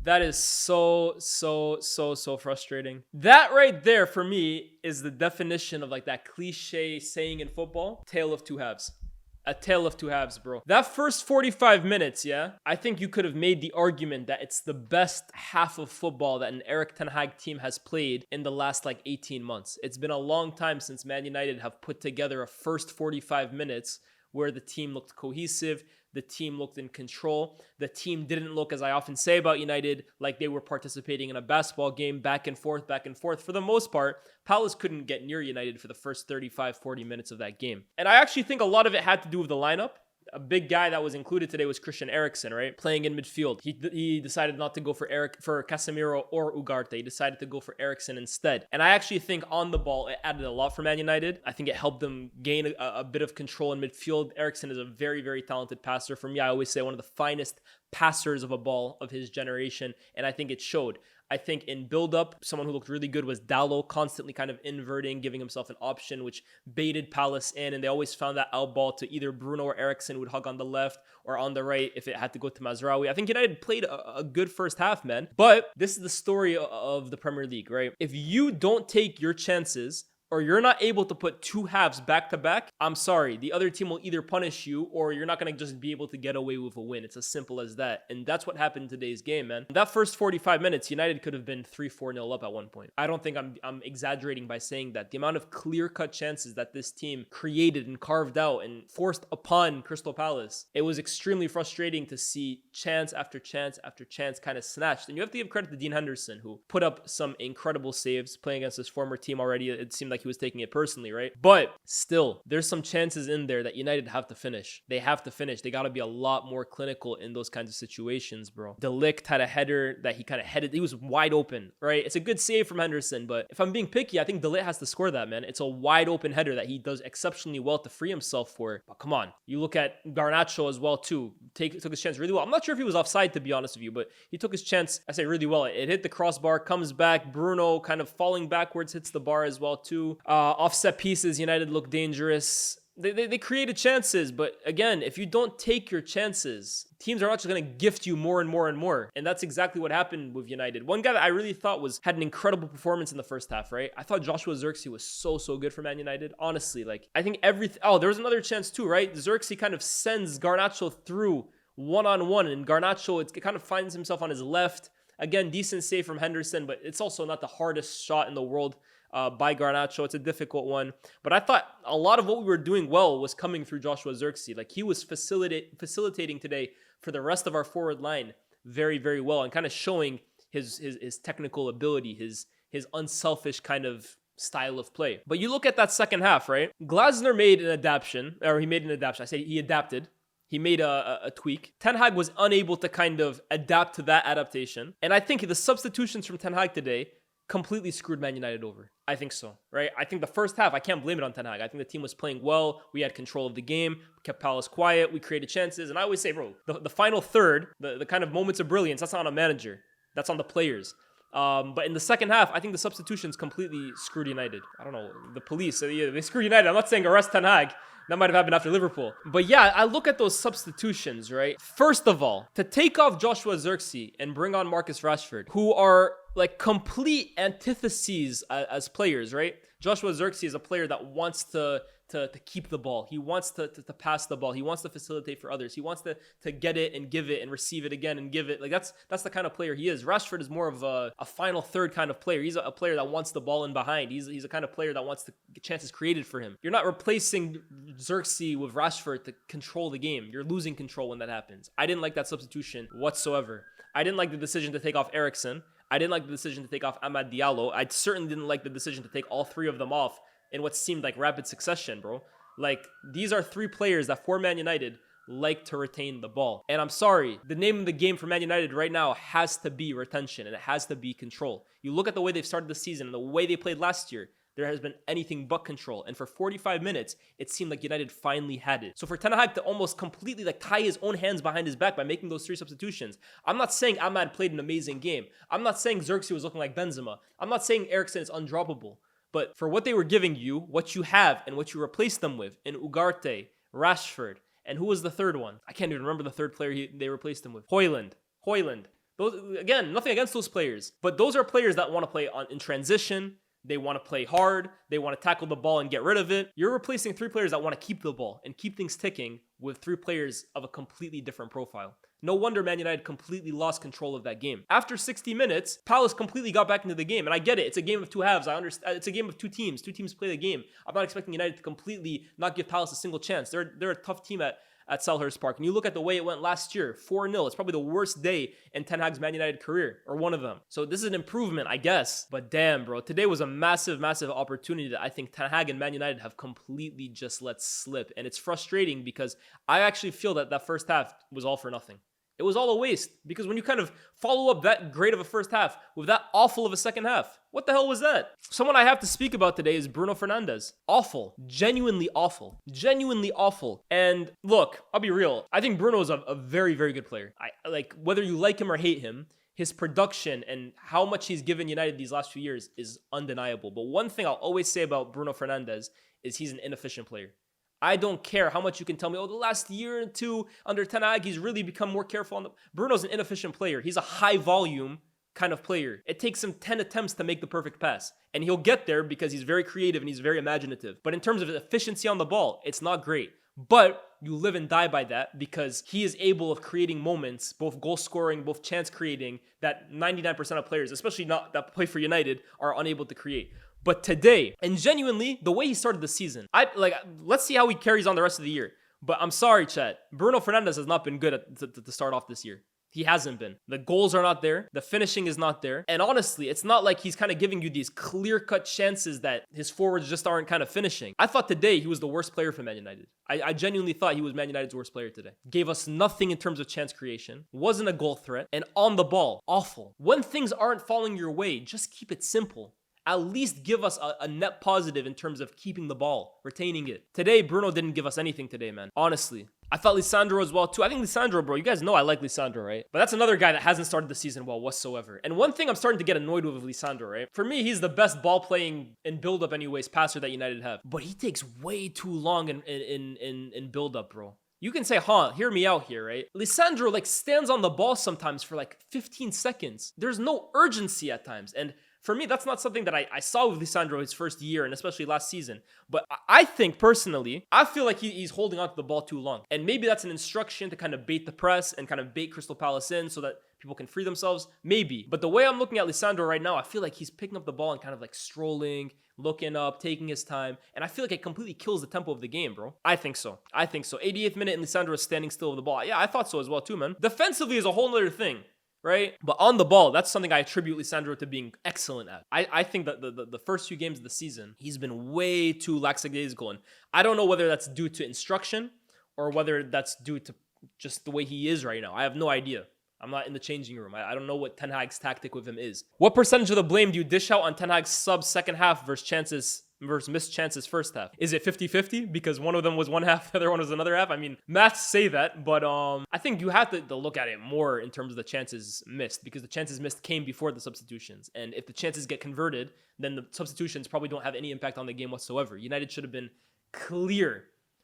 That is so frustrating. That right there for me is the definition of like that cliche saying in football, tale of two halves. A tale of two halves, bro. That first 45 minutes, yeah, I think you could have made the argument that it's the best half of football that an Erik ten Hag team has played in the last like 18 months. It's been a long time since Man United have put together a first 45 minutes where the team looked cohesive, the team looked in control, the team didn't look, as I often say about United, like they were participating in a basketball game back and forth. For the most part, Palace couldn't get near United for the first 35, 40 minutes of that game. And I actually think a lot of it had to do with the lineup. A big guy that was included today was Christian Eriksen, right? Playing in midfield. He decided not to go for Casemiro or Ugarte. He decided to go for Eriksen instead. And I actually think on the ball, it added a lot for Man United. I think it helped them gain a bit of control in midfield. Eriksen is a very, very talented passer. For me, I always say one of the finest passers of a ball of his generation. And I think it showed. I think in build-up, someone who looked really good was Dalot, constantly kind of inverting, giving himself an option, which baited Palace in, and they always found that out ball to either Bruno or Eriksen would hug on the left or on the right if it had to go to Mazraoui. I think United played a good first half, man. But this is the story of the Premier League, right? If you don't take your chances, or you're not able to put two halves back to back, I'm sorry. The other team will either punish you or you're not going to just be able to get away with a win. It's as simple as that. And that's what happened in today's game, man. That first 45 minutes, United could have been 3-4-0 up at one point. I don't think I'm exaggerating by saying that. The amount of clear-cut chances that this team created and carved out and forced upon Crystal Palace, it was extremely frustrating to see chance after chance after chance kind of snatched. And you have to give credit to Dean Henderson, who put up some incredible saves playing against his former team already. It seemed like he was taking it personally, right? But still, there's some chances in there that United have to finish. They have to finish. They got to be a lot more clinical in those kinds of situations, bro. De Ligt had a header that he kind of headed. He was wide open, right? It's a good save from Henderson, but if I'm being picky, I think De Ligt has to score that, man. It's a wide open header that he does exceptionally well to free himself for. But come on. You look at Garnacho as well, too. Took his chance really well. I'm not sure if he was offside, to be honest with you, but he took his chance, I say, really well. It hit the crossbar, comes back. Bruno kind of falling backwards, hits the bar as well, too. Offset pieces, United look dangerous. They created chances, but again, if you don't take your chances, teams are not just going to gift you more and more and more. And that's exactly what happened with United. One guy that I really thought had an incredible performance in the first half, right? I thought Joshua Zirkzee was so good for Man United. Honestly, like, I think there was another chance too, right? Zirkzee kind of sends Garnacho through one-on-one, and Garnacho, it kind of finds himself on his left. Again, decent save from Henderson, but it's also not the hardest shot in the world by Garnacho. It's a difficult one. But I thought a lot of what we were doing well was coming through Joshua Zirkzee. Like, he was facilitating today for the rest of our forward line very, very well, and kind of showing his technical ability, his unselfish kind of style of play. But you look at that second half, right? Glasner made an adaptation. I say he adapted. He made a tweak. Ten Hag was unable to kind of adapt to that adaptation. And I think the substitutions from Ten Hag today completely screwed Man United over. I think so, right? I think the first half, I can't blame it on Ten Hag. I think the team was playing well. We had control of the game, kept Palace quiet, we created chances. And I always say, bro, the final third, the kind of moments of brilliance, that's not on a manager. That's on the players. But in the second half, I think the substitutions completely screwed United. I don't know, the police, they screwed United. I'm not saying arrest Ten Hag. That might have happened after Liverpool. But yeah, I look at those substitutions, right? First of all, to take off Joshua Zirkzee and bring on Marcus Rashford, who are like complete antitheses as players, right? Joshua Zirkzee is a player that wants to keep the ball. He wants to pass the ball. He wants to facilitate for others. He wants to get it and give it and receive it again and give it. Like, that's the kind of player he is. Rashford is more of a final third kind of player. He's a player that wants the ball in behind. He's a kind of player that wants the chances created for him. You're not replacing Zirkzee with Rashford to control the game. You're losing control when that happens. I didn't like that substitution whatsoever. I didn't like the decision to take off Eriksen. I didn't like the decision to take off Amad Diallo. I certainly didn't like the decision to take all three of them off in what seemed like rapid succession, bro. Like, these are three players that for Man United like to retain the ball. And I'm sorry, the name of the game for Man United right now has to be retention, and it has to be control. You look at the way they've started the season and the way they played last year, there has been anything but control. And for 45 minutes, it seemed like United finally had it. So for Ten Hag to almost completely like tie his own hands behind his back by making those three substitutions, I'm not saying Ahmad played an amazing game. I'm not saying Zirkzee was looking like Benzema. I'm not saying Eriksen is undroppable. But for what they were giving you, what you have, and what you replaced them with in Ugarte, Rashford, and who was the third one? I can't even remember the third player they replaced him with. Højlund. Those, again, nothing against those players, but those are players that want to play in transition. They want to play hard. They want to tackle the ball and get rid of it. You're replacing 3 players that want to keep the ball and keep things ticking with 3 players of a completely different profile. No wonder Man United completely lost control of that game. After 60 minutes, Palace completely got back into the game. And I get it. It's a game of 2 halves. I understand. It's a game of 2 teams. 2 teams play the game. I'm not expecting United to completely not give Palace a single chance. They're a tough team at Selhurst Park. And you look at the way it went last year, 4-0. It's probably the worst day in Ten Hag's Man United career, or one of them. So this is an improvement, I guess. But damn, bro. Today was a massive, massive opportunity that I think Ten Hag and Man United have completely just let slip. And it's frustrating because I actually feel that that first half was all for nothing. It was all a waste, because when you kind of follow up that great of a first half with that awful of a second half, what the hell was that? Someone I have to speak about today is Bruno Fernandes. Awful. Genuinely awful. Genuinely awful. And look, I'll be real. I think Bruno is a very, very good player. I like, whether you like him or hate him, his production and how much he's given United these last few years is undeniable. But one thing I'll always say about Bruno Fernandes is he's an inefficient player. I don't care how much you can tell me, oh, the last year or 2 under Ten Hag, he's really become more careful. Bruno's an inefficient player. He's a high volume kind of player. It takes him 10 attempts to make the perfect pass. And he'll get there because he's very creative and he's very imaginative. But in terms of efficiency on the ball, it's not great. But you live and die by that because he is able of creating moments, both goal scoring, both chance creating, that 99% of players, especially not that play for United, are unable to create. But today, and genuinely, the way he started the season, let's see how he carries on the rest of the year. But I'm sorry, chat. Bruno Fernandes has not been good to start off this year. He hasn't been. The goals are not there. The finishing is not there. And honestly, it's not like he's kind of giving you these clear-cut chances that his forwards just aren't kind of finishing. I thought today he was the worst player for Man United. I genuinely thought he was Man United's worst player today. Gave us nothing in terms of chance creation. Wasn't a goal threat. And on the ball, awful. When things aren't falling your way, just keep it simple. At least give us a net positive in terms of keeping the ball, retaining it. Today, Bruno didn't give us anything today, man. Honestly. I thought Lisandro as well, too. I think Lisandro, bro, you guys know I like Lisandro, right? But that's another guy that hasn't started the season well whatsoever. And one thing I'm starting to get annoyed with Lisandro, right? For me, he's the best ball-playing in build-up anyways passer that United have. But he takes way too long in build-up, bro. You can say, hear me out here, right? Lisandro, stands on the ball sometimes for, 15 seconds. There's no urgency at times. And for me, that's not something that I saw with Lisandro his first year, and especially last season. But I think, personally, I feel like he's holding on to the ball too long. And maybe that's an instruction to kind of bait the press and kind of bait Crystal Palace in so that people can free themselves. Maybe. But the way I'm looking at Lisandro right now, I feel like he's picking up the ball and kind of strolling, looking up, taking his time. And I feel like it completely kills the tempo of the game, bro. I think so. 88th minute and Lisandro is standing still with the ball. Yeah, I thought so as well too, man. Defensively is a whole other thing. Right? But on the ball, that's something I attribute Lisandro to being excellent at. I think that the first few games of the season, he's been way too lackadaisical. And I don't know whether that's due to instruction or whether that's due to just the way he is right now. I have no idea. I'm not in the changing room. I don't know what Ten Hag's tactic with him is. What percentage of the blame do you dish out on Ten Hag's sub second half versus missed chances first half? Is it 50-50 because one of them was one half, the other one was another half? I mean, maths say that, but I think you have to look at it more in terms of the chances missed, because the chances missed came before the substitutions. And if the chances get converted, then the substitutions probably don't have any impact on the game whatsoever. United should have been clear.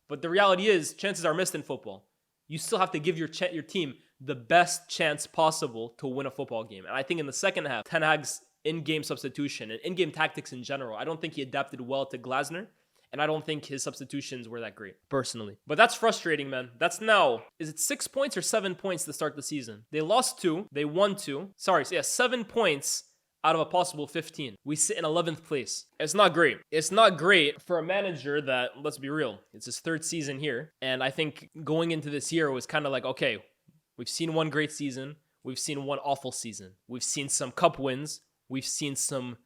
But the reality is, chances are missed in football. You still have to give your team the best chance possible to win a football game. And I think in the second half, Ten Hag's in-game substitution and in-game tactics in general, I don't think he adapted well to Glasner, and I don't think his substitutions were that great, personally. But that's frustrating, man. That's now, is it 6 points or 7 points to start the season? They lost 2, they won 2. 7 points out of a possible 15. We sit in 11th place. It's not great. It's not great for a manager that, let's be real, it's his 3rd season here, and I think going into this year was kind of like, okay, we've seen one great season, we've seen one awful season, we've seen some cup wins, we've seen some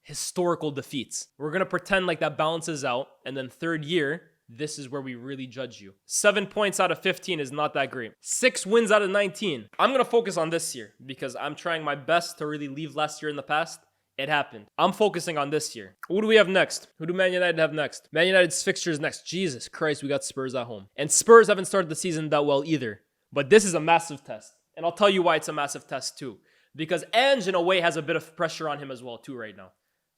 historical defeats. We're going to pretend like that balances out. And then 3rd year, this is where we really judge you. 7 points out of 15 is not that great. 6 wins out of 19. I'm going to focus on this year because I'm trying my best to really leave last year in the past. It happened. I'm focusing on this year. Who do we have next? Who do Man United have next? Man United's fixtures next. Jesus Christ, we got Spurs at home. And Spurs haven't started the season that well either. But this is a massive test. And I'll tell you why it's a massive test too. Because Ange, in a way, has a bit of pressure on him as well, too, right now.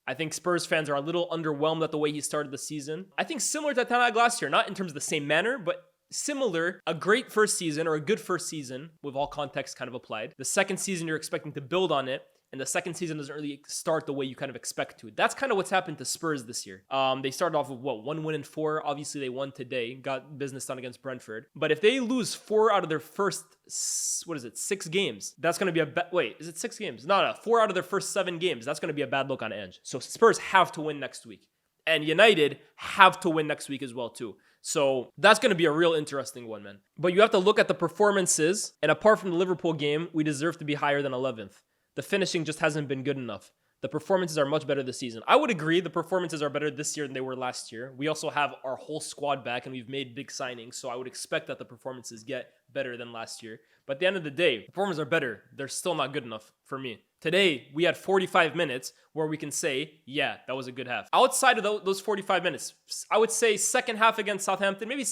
I think Spurs fans are a little underwhelmed at the way he started the season. I think similar to Ten Hag last year, not in terms of the same manner, but similar, a great first season or a good first season with all context kind of applied. The second season, you're expecting to build on it. And the second season doesn't really start the way you kind of expect to. That's kind of what's happened to Spurs this year. They started off with 1 win and 4. Obviously, they won today, got business done against Brentford. But if they lose 4 out of their first, 6 games, that's going to be wait, is it 6 games? No, 4 out of their first 7 games. That's going to be a bad look on Ange. So Spurs have to win next week. And United have to win next week as well, too. So that's going to be a real interesting one, man. But you have to look at the performances. And apart from the Liverpool game, we deserve to be higher than 11th. The finishing just hasn't been good enough. The performances are much better this season. I would agree the performances are better this year than they were last year. We also have our whole squad back and we've made big signings. So I would expect that the performances get better than last year. But at the end of the day, performances are better. They're still not good enough for me. Today, we had 45 minutes where we can say, yeah, that was a good half. Outside of those 45 minutes, I would say second half against Southampton, maybe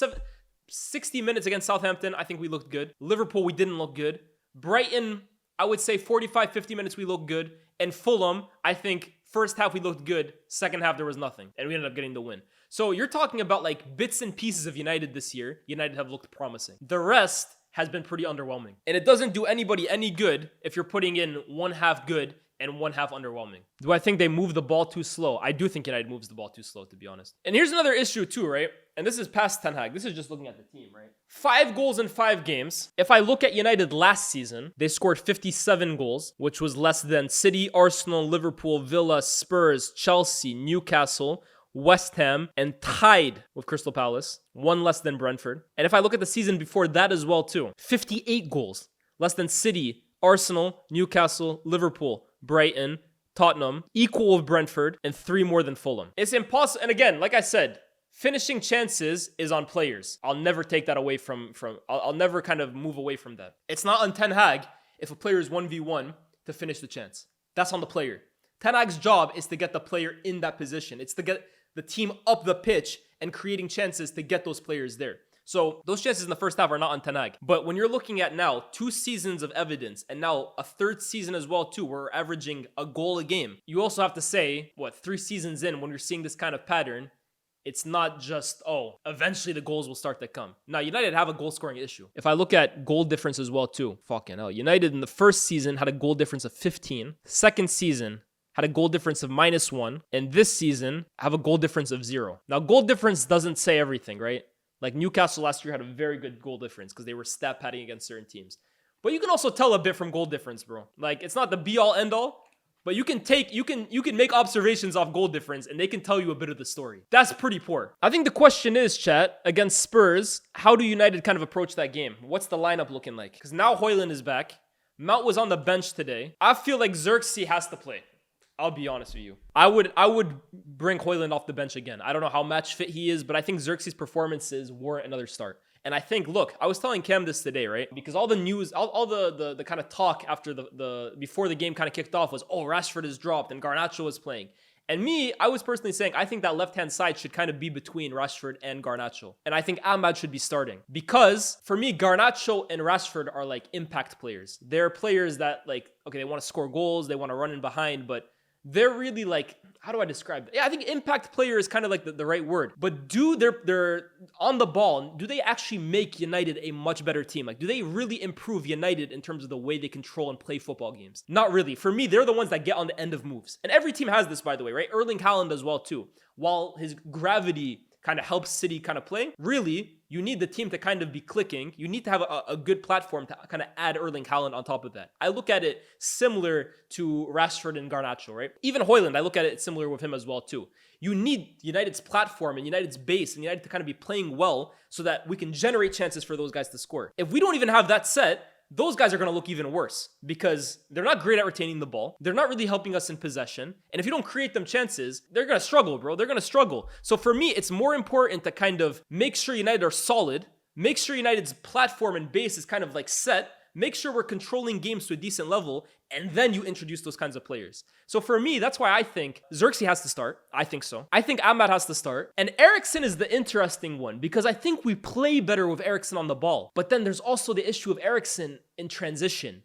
60 minutes against Southampton, I think we looked good. Liverpool, we didn't look good. Brighton, I would say 45, 50 minutes we looked good. And Fulham, I think first half we looked good. Second half there was nothing. And we ended up getting the win. So you're talking about like bits and pieces of United this year. United have looked promising. The rest has been pretty underwhelming. And it doesn't do anybody any good if you're putting in one half good and one half underwhelming. Do I think they move the ball too slow? I do think United moves the ball too slow, to be honest. And here's another issue too, right? And this is past Ten Hag. This is just looking at the team, right? 5 goals in 5 games. If I look at United last season, they scored 57 goals, which was less than City, Arsenal, Liverpool, Villa, Spurs, Chelsea, Newcastle, West Ham, and tied with Crystal Palace. 1 less than Brentford. And if I look at the season before that as well too, 58 goals. Less than City, Arsenal, Newcastle, Liverpool, Brighton, Tottenham, equal with Brentford, and 3 more than Fulham. It's impossible. And again, like I said, finishing chances is on players. I'll never take that away from I'll never kind of move away from that. It's not on Ten Hag if a player is 1v1 to finish the chance. That's on the player. Ten Hag's job is to get the player in that position. It's to get the team up the pitch and creating chances to get those players there. So those chances in the first half are not on Ten Hag. But when you're looking at now 2 seasons of evidence and now a 3rd season as well too, we're averaging a goal a game. You also have to say, 3 seasons in when you're seeing this kind of pattern, it's not just, eventually the goals will start to come. Now, United have a goal scoring issue. If I look at goal difference as well too, fucking hell. United in the first season had a goal difference of 15. Second season had a goal difference of -1. And this season have a goal difference of 0. Now, goal difference doesn't say everything, right? Like Newcastle last year had a very good goal difference because they were stat padding against certain teams. But you can also tell a bit from goal difference, bro. Like it's not the be all end all, but you can make observations off goal difference and they can tell you a bit of the story. That's pretty poor. I think the question is, chat, against Spurs, how do United kind of approach that game? What's the lineup looking like? Because now Højlund is back. Mount was on the bench today. I feel like Zirkzee has to play. I'll be honest with you. I would bring Højlund off the bench again. I don't know how match fit he is, but I think Zirkzee's performances warrant another start. And I think, look, I was telling Cam this today, right? Because all the news, all the kind of talk after the before the game kind of kicked off was, Rashford is dropped and Garnacho was playing. And me, I was personally saying, I think that left-hand side should kind of be between Rashford and Garnacho. And I think Ahmad should be starting. Because, for me, Garnacho and Rashford are like impact players. They're players that like, okay, they want to score goals, they want to run in behind, but they're really like, how do I describe it? Yeah, I think impact player is kind of like the right word. But they're on the ball, do they actually make United a much better team? Like, do they really improve United in terms of the way they control and play football games? Not really. For me, they're the ones that get on the end of moves. And every team has this, by the way, right? Erling Haaland as well, too. While his gravity kind of helps City kind of playing, really, you need the team to kind of be clicking. You need to have a good platform to kind of add Erling Haaland on top of that. I look at it similar to Rashford and Garnacho, right? Even Højlund, I look at it similar with him as well too. You need United's platform and United's base and United to kind of be playing well so that we can generate chances for those guys to score. If we don't even have that set, those guys are going to look even worse because they're not great at retaining the ball. They're not really helping us in possession. And if you don't create them chances, they're going to struggle, bro. They're going to struggle. So for me, it's more important to kind of make sure United are solid, make sure United's platform and base is kind of like set, make sure we're controlling games to a decent level, and then you introduce those kinds of players. So for me, that's why I think Zirkzee has to start. I think so. I think Ahmad has to start. And Eriksen is the interesting one because I think we play better with Eriksen on the ball. But then there's also the issue of Eriksen in transition.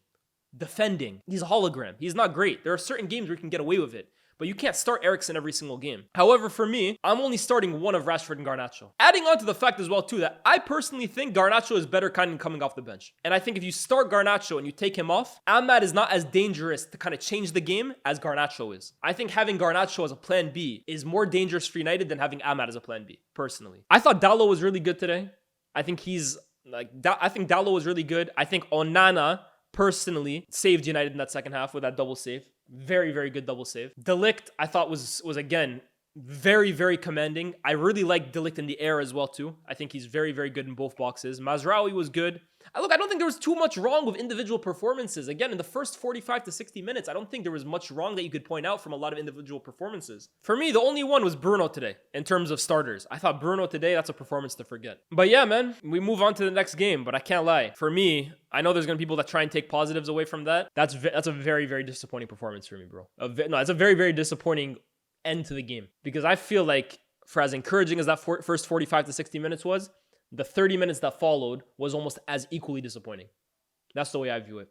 defending. He's a hologram. He's not great. There are certain games where you can get away with it, but you can't start Eriksen every single game. However, for me, I'm only starting one of Rashford and Garnacho. Adding on to the fact as well, too, that I personally think Garnacho is better kind of coming off the bench. And I think if you start Garnacho and you take him off, Ahmad is not as dangerous to kind of change the game as Garnacho is. I think having Garnacho as a plan B is more dangerous for United than having Ahmad as a plan B, personally. I thought Dalot was really good today. I think Dalot was really good. I think Onana personally saved United in that second half with that double save. Very, very good double save. De Ligt, I thought was again, very, very commanding. I really like De Ligt in the air as well, too. I think he's very, very good in both boxes. Mazraoui was good. I don't think there was too much wrong with individual performances. Again, in the first 45 to 60 minutes, I don't think there was much wrong that you could point out from a lot of individual performances. For me, the only one was Bruno today, in terms of starters. I thought Bruno today, that's a performance to forget. But yeah, man, we move on to the next game, but I can't lie. For me, I know there's going to be people that try and take positives away from that. That's a very, very disappointing performance for me, bro. It's a very, very disappointing end to the game. Because I feel like, for as encouraging as that first 45 to 60 minutes was, the 30 minutes that followed was almost as equally disappointing. That's the way I view it.